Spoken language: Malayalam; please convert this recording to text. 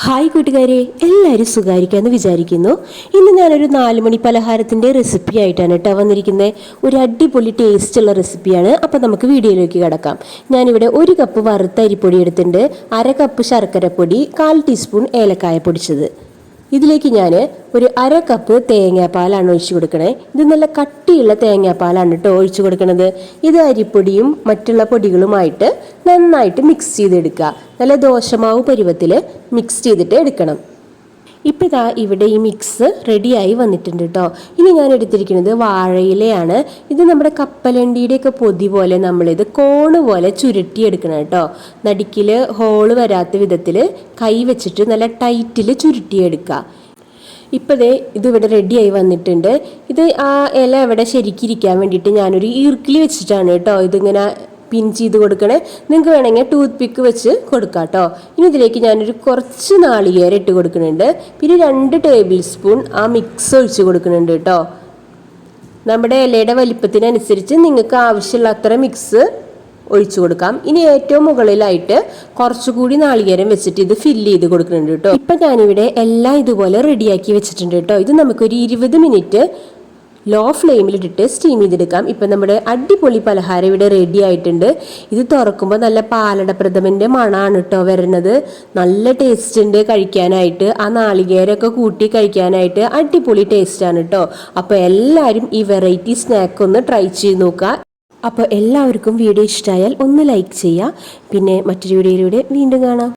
ഹായ് കൂട്ടുകാരെ, എല്ലാവരും സുഖമായിരിക്കാമെന്ന് വിചാരിക്കുന്നു. ഇന്ന് ഞാനൊരു 4 മണി പലഹാരത്തിൻ്റെ റെസിപ്പി ആയിട്ടാണ് കേട്ടോ വന്നിരിക്കുന്നത്. ഒരു അടിപൊളി ടേസ്റ്റുള്ള റെസിപ്പിയാണ്. അപ്പോൾ നമുക്ക് വീഡിയോയിലേക്ക് കിടക്കാം. ഞാനിവിടെ 1 കപ്പ് വറുത്ത അരിപ്പൊടി എടുത്തിട്ടുണ്ട്, 1/2 കപ്പ് ശർക്കരപ്പൊടി, 1/4 ടീസ്പൂൺ ഏലക്കായ പൊടിച്ചത്. ഇതിലേക്ക് ഞാൻ ഒരു 1/2 കപ്പ് തേങ്ങാപ്പാലാണ് ഒഴിച്ചു കൊടുക്കണേ. ഇത് നല്ല കട്ടിയുള്ള തേങ്ങാപ്പാലാണ് കേട്ടോ ഒഴിച്ചു കൊടുക്കണത്. ഇത് അരിപ്പൊടിയും മറ്റുള്ള പൊടികളുമായിട്ട് നന്നായിട്ട് മിക്സ് ചെയ്തെടുക്കുക. നല്ല ദോശമാവ് പരുവത്തിൽ മിക്സ് ചെയ്തിട്ട് എടുക്കണം. ഇപ്പം ഇതാ ഇവിടെ ഈ മിക്സ് റെഡിയായി വന്നിട്ടുണ്ട് കേട്ടോ. ഇനി ഞാൻ എടുത്തിരിക്കുന്നത് വാഴയിലയാണ്. ഇത് നമ്മുടെ കപ്പലണ്ടിയുടെയൊക്കെ പൊതി പോലെ നമ്മളിത് കോണ് പോലെ ചുരുട്ടിയെടുക്കണം കേട്ടോ. നടുക്കിൽ ഹോള് വരാത്ത വിധത്തിൽ കൈ വെച്ചിട്ട് നല്ല ടൈറ്റിൽ ചുരുട്ടിയെടുക്കുക. ഇപ്പോൾ ഇതിവിടെ റെഡിയായി വന്നിട്ടുണ്ട്. ഇത് ആ ഇല ഇവിടെ ശരിക്കിരിക്കാൻ വേണ്ടിയിട്ട് ഞാനൊരു ഈർക്കിൽ വെച്ചിട്ടാണ് കേട്ടോ ഇതിങ്ങനെ പിൻ ചെയ്ത് കൊടുക്കണേ. നിങ്ങൾക്ക് വേണമെങ്കിൽ ടൂത്ത് പിക്ക് വെച്ച് കൊടുക്കാം കേട്ടോ. ഇനി ഇതിലേക്ക് ഞാനൊരു കുറച്ച് നാളികേരം ഇട്ട് കൊടുക്കുന്നുണ്ട്. പിന്നെ 2 ടേബിൾ സ്പൂൺ ആ മിക്സ് ഒഴിച്ച് കൊടുക്കുന്നുണ്ട് കേട്ടോ. നമ്മുടെ ഇലയുടെ വലിപ്പത്തിനനുസരിച്ച് നിങ്ങൾക്ക് ആവശ്യമുള്ള അത്ര മിക്സ് ഒഴിച്ചു കൊടുക്കാം. ഇനി ഏറ്റവും മുകളിലായിട്ട് കുറച്ചുകൂടി നാളികേരം വെച്ചിട്ട് ഇത് ഫില്ല് ചെയ്ത് കൊടുക്കുന്നുണ്ട് കേട്ടോ. ഇപ്പം ഞാനിവിടെ എല്ലാം ഇതുപോലെ റെഡിയാക്കി വെച്ചിട്ടുണ്ട് കേട്ടോ. ഇത് നമുക്കൊരു 20 മിനിറ്റ് ലോ ഫ്ലെയിമിലിട്ടിട്ട് സ്റ്റീം ചെയ്തെടുക്കാം. ഇപ്പം നമ്മുടെ അടിപൊളി പലഹാരം ഇവിടെ റെഡി ആയിട്ടുണ്ട്. ഇത് തുറക്കുമ്പോൾ നല്ല പാലട പ്രഥമൻ്റെ മണമാണ് കേട്ടോ വരുന്നത്. നല്ല ടേസ്റ്റ് ഉണ്ട് കഴിക്കാനായിട്ട്. ആ നാളികേരമൊക്കെ കൂട്ടി കഴിക്കാനായിട്ട് അടിപൊളി ടേസ്റ്റാണ് കേട്ടോ. അപ്പോൾ എല്ലാവരും ഈ വെറൈറ്റി സ്നാക്ക് ഒന്ന് ട്രൈ ചെയ്ത് നോക്കുക. അപ്പോൾ എല്ലാവർക്കും വീഡിയോ ഇഷ്ടമായാൽ ഒന്ന് ലൈക്ക് ചെയ്യുക. പിന്നെ മറ്റൊരു വീഡിയോയിലൂടെ വീണ്ടും കാണാം.